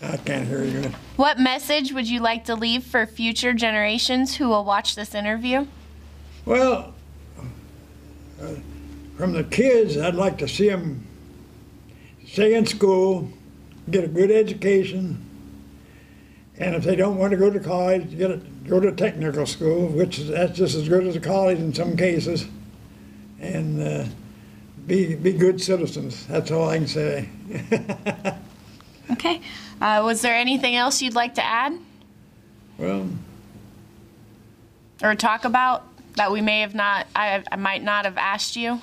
I can't hear you. What message would you like to leave for future generations who will watch this interview? Well, from the kids, I'd like to see them stay in school, get a good education, and if they don't want to go to college, go to technical school, that's just as good as a college in some cases, and be good citizens. That's all I can say. Okay. Was there anything else you'd like to add? Well, or talk about that we may have not, I might not have asked you?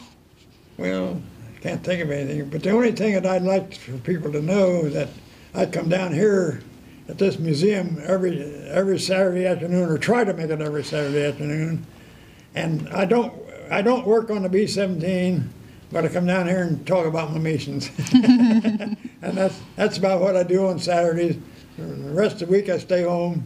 well, I can't think of anything, but the only thing that I'd like for people to know is that I come down here at this museum every Saturday afternoon, or try to make it every Saturday afternoon, and I don't work on the B-17, but I come down here and talk about my missions. And that's about what I do on Saturdays. The rest of the week I stay home.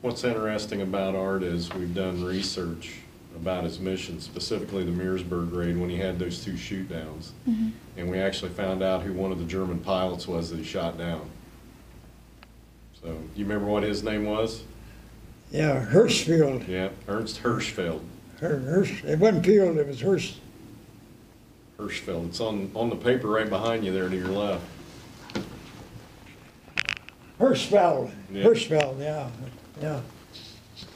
What's interesting about Art is we've done research about his mission, specifically the Mearsburg raid when he had those 2 shoot downs. Mm-hmm. And we actually found out who one of the German pilots was that he shot down. So, you remember what his name was? Yeah, Hirschfeld. Yeah, Ernst Hirschfeld. It wasn't Field, it was Hirsch. Hirschfeld. It's on the paper right behind you there to your left. Hirschfeld. Yeah. Hirschfeld, yeah.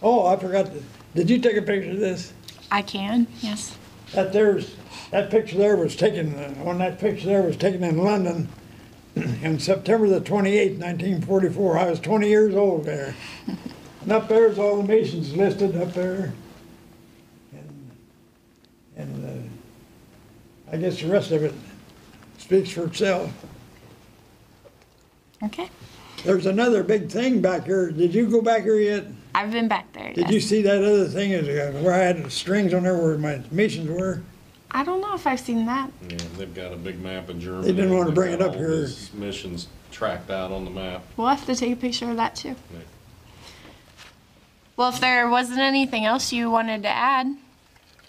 Oh, I forgot. Did you take a picture of this? I can, yes. That picture there was taken, in London on September the 28th, 1944. I was 20 years old there. And up there's all the missions listed up there. And I guess the rest of it speaks for itself. Okay. There's another big thing back here. Did you go back here yet? I've been back there, Did you see that other thing where I had strings on there where my missions were? I don't know if I've seen that. Yeah, they've got a big map of Germany. They didn't want to bring They've it got up all here. his missions tracked out on the map. We'll have to take a picture of that too. Yeah. Well, if there wasn't anything else you wanted to add.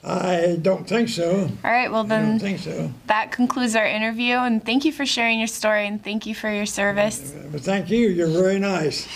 I don't think so. All right, well I then don't think so. that concludes our interview, and thank you for sharing your story, and thank you for your service. But thank you. You're very nice.